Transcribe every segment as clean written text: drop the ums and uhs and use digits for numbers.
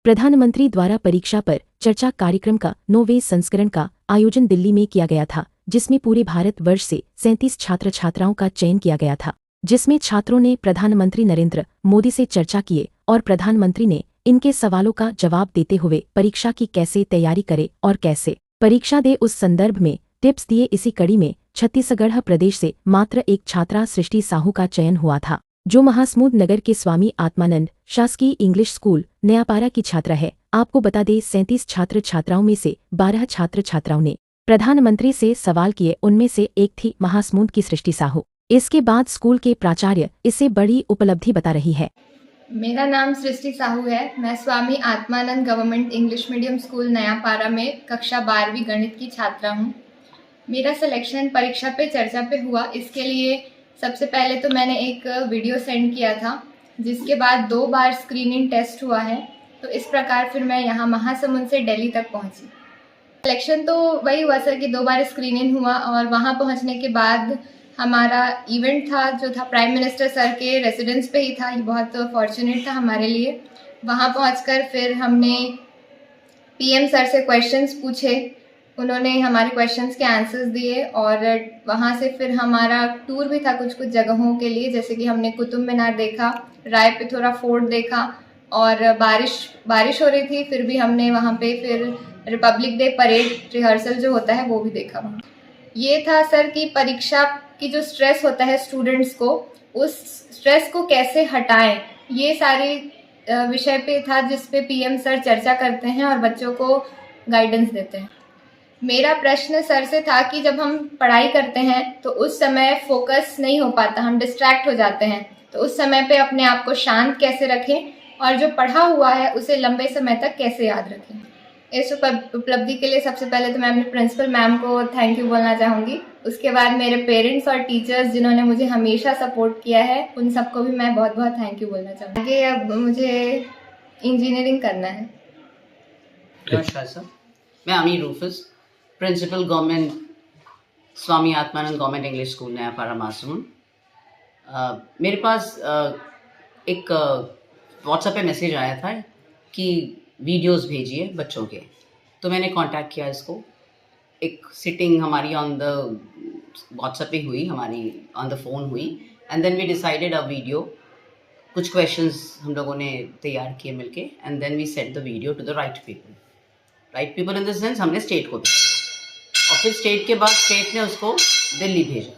प्रधानमंत्री द्वारा परीक्षा पर चर्चा कार्यक्रम का 9वें संस्करण का आयोजन दिल्ली में किया गया था, जिसमें पूरे भारत वर्ष से 37 छात्र छात्राओं का चयन किया गया था, जिसमें छात्रों ने प्रधानमंत्री नरेंद्र मोदी से चर्चा किए और प्रधानमंत्री ने इनके सवालों का जवाब देते हुए परीक्षा की कैसे तैयारी करे और कैसे परीक्षा दे उस संदर्भ में टिप्स दिए। इसी कड़ी में छत्तीसगढ़ प्रदेश से मात्र एक छात्रा सृष्टि साहू का चयन हुआ था, जो महासमुंद नगर के स्वामी आत्मानंद शासकीय इंग्लिश स्कूल नयापारा की छात्रा है। आपको बता दें 37 छात्र छात्राओं में से 12 छात्र छात्राओं ने प्रधानमंत्री से सवाल किए, उनमें से एक थी महासमुंद की सृष्टि साहू। इसके बाद स्कूल के प्राचार्य इसे बड़ी उपलब्धि बता रही है। मेरा नाम सृष्टि साहू है। मैं Swami Atmanand government English medium school Nayapara में कक्षा 12वीं गणित की छात्रा हूँ। मेरा सिलेक्शन परीक्षा पे चर्चा पे हुआ। इसके लिए सबसे पहले तो मैंने एक वीडियो सेंड किया था, जिसके बाद 2 बार स्क्रीनिंग टेस्ट हुआ है। तो इस प्रकार फिर मैं यहाँ महासमुंद से दिल्ली तक पहुँची। सिलेक्शन तो वही हुआ सर कि 2 बार स्क्रीनिंग हुआ और वहाँ पहुँचने के बाद हमारा इवेंट था जो था प्राइम मिनिस्टर सर के रेसिडेंस पे ही था। ये बहुत फॉर्चुनेट था हमारे लिए। वहाँ पहुँचकर फिर हमने पीएम सर से क्वेश्चंस पूछे, उन्होंने हमारे क्वेश्चंस के आंसर्स दिए और वहाँ से फिर हमारा टूर भी था कुछ जगहों के लिए, जैसे कि हमने कुतुब मीनार देखा, राय पिथौरा फोर्ट देखा और बारिश हो रही थी फिर भी हमने वहाँ पे फिर रिपब्लिक डे परेड रिहर्सल जो होता है वो भी देखा वहाँ। ये था सर कि परीक्षा की जो स्ट्रेस होता है स्टूडेंट्स को, उस स्ट्रेस को कैसे हटाएं, ये सारे विषय पे था जिस पे पीएम सर चर्चा करते हैं और बच्चों को गाइडेंस देते हैं। मेरा प्रश्न सर से था कि जब हम पढ़ाई करते हैं तो उस समय फोकस नहीं हो पाता, हम डिस्ट्रैक्ट हो जाते हैं, तो उस समय पे अपने आप को शांत कैसे रखें और जो पढ़ा हुआ है उसे लंबे समय तक कैसे याद रखें। इस उपलब्धि के लिए सबसे पहले तो मैं अपने प्रिंसिपल मैम को थैंक यू बोलना चाहूँगी। उसके बाद मेरे पेरेंट्स और टीचर्स जिन्होंने मुझे हमेशा सपोर्ट किया है, उन सबको भी मैं बहुत बहुत थैंक यू बोलना चाहूँगी। आगे अब मुझे इंजीनियरिंग करना है। नमस्कार सर, मैं Amir Rufus, principal government Swami Atmanand government English school Nayapara Mahasamund. मेरे पास एक व्हाट्सएप पे मैसेज आया था कि वीडियोस भेजिए बच्चों के, तो मैंने कांटेक्ट किया इसको। एक सिटिंग हमारी ऑन द व्हाट्सएप पे हुई, हमारी ऑन द फ़ोन हुई, and then we decided a video. कुछ क्वेश्चंस हम लोगों ने तैयार किए मिलके, and then we send the video to the right people in the sense हमने स्टेट को भेजा और फिर स्टेट के बाद स्टेट ने उसको दिल्ली भेजा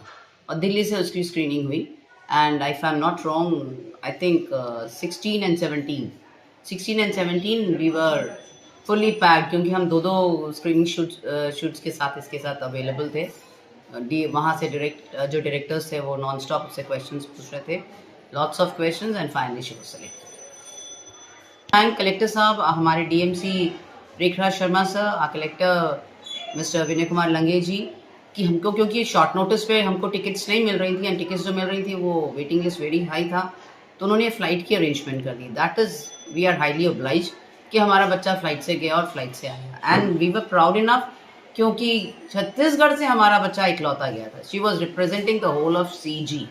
और दिल्ली से उसकी स्क्रीनिंग हुई। And if I am not wrong, I think 16 and 17 we were fully packed, क्योंकि हम दो स्क्रीनिंग शूट्स के साथ इसके साथ अवेलेबल थे। वहाँ से जो डायरेक्टर्स थे वो नॉन स्टॉप उससे क्वेश्चंस पूछ रहे थे, lots of questions, and finally she was selected. Thank collector साहब, हमारे DMC Rekhraj Sharma sir, collector mister Vinay Kumar Lange ji, कि हमको क्योंकि शॉर्ट नोटिस पे हमको टिकट्स नहीं मिल रही थी, एंड टिकट्स जो मिल रही थी वो वेटिंग लिस्ट वेरी हाई था, तो उन्होंने फ़्लाइट की अरेंजमेंट कर दी। That is we are highly obliged कि हमारा बच्चा फ़्लाइट से गया और फ्लाइट से आया, and we were proud enough क्योंकि छत्तीसगढ़ से हमारा बच्चा इकलौता गया था। She was representing the whole of CG,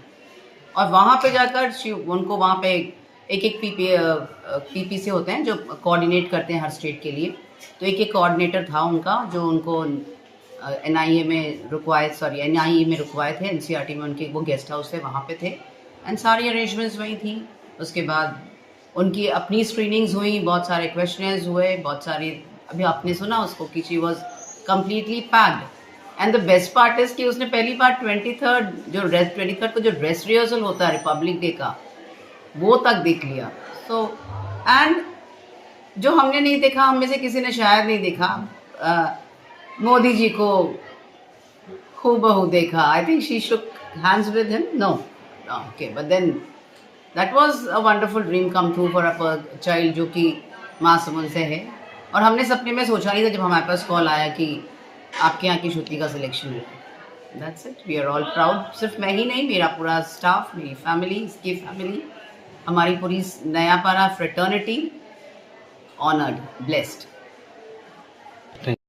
और वहाँ पे जाकर उनको वहाँ पे एक पीपी से होते हैं जो कोऑर्डिनेट करते हैं हर स्टेट के लिए, तो एक कोऑर्डिनेटर था उनका जो उनको एनआईए में रुकवाए थे, एनसीईआरटी में उनके वो गेस्ट हाउस थे, वहाँ पे थे, एंड सारी अरेंजमेंट्स वही थी। उसके बाद उनकी अपनी स्क्रीनिंग्स हुई, बहुत सारे क्वेश्चनर्स हुए, बहुत सारी अभी आपने सुना उसको कि she was completely packed. And the best part is कि उसने पहली बार 23rd को जो ड्रेस रिहर्सल होता है रिपब्लिक डे का, वो तक देख लिया। सो एंड जो हमने नहीं देखा, हम में से किसी ने शायद नहीं देखा, मोदी जी को हूबहू देखा। I think she shook hands with him, no, okay, but then that was a wonderful dream come true for a child जो कि महासमुंद से है। और हमने सपने में सोचा नहीं था जब हमारे पास कॉल आया कि आपके यहाँ की श्रुति का सिलेक्शन हुआ। That's it, we are all proud. सिर्फ मैं ही नहीं, मेरा पूरा स्टाफ, मेरी फैमिली, इसकी फैमिली, हमारी पूरी नयापारा फ्रेटर्निटी, ऑनर्ड, ब्लेस्ड।